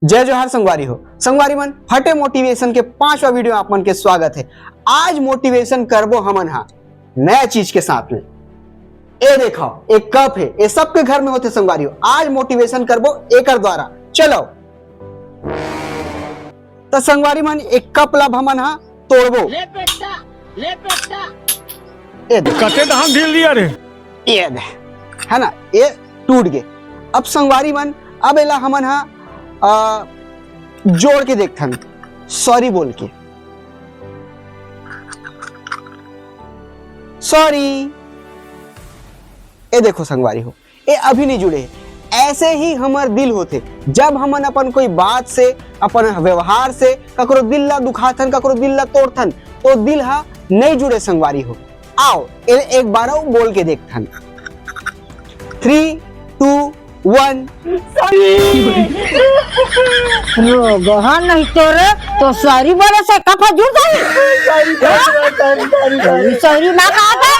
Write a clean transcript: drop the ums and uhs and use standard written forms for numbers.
जय जोहार संगवारी हो। संगवारी मन फटे मोटिवेशन के 5वां वीडियो आप मन के स्वागत है। आज मोटिवेशन करबो हमन हा नया चीज के साथ में। ए देखो एक कप है, ये सबके घर में होते संगवारी हो। आज मोटिवेशन करबो एकर द्वारा। चलो तो संगवारी मन एक कप लब हमन हा तोड़बो। ले बेटा ए देख कते धान ढील दिया रे। ये दे है ना, ये टूट गए। अब संगवारी मन अब एला हमन हा जोड़ के देखथन, सॉरी बोल के, सॉरी। ए देखो संगवारी हो, ये अभी नहीं जुड़े है। ऐसे ही हमार दिल होते जब हमन अपन कोई बात से, अपन व्यवहार से ककरो दिल ला दुखाथन, ककरो दिल ला तोड़थन, तो दिल हा नहीं जुड़े संगवारी हो। आओ एक बार बोल के देखथन। 3, 2, 1। गहन नहीं तोरे तो सारी बोले से कफा जुड़ गई। सारी ना कहा था।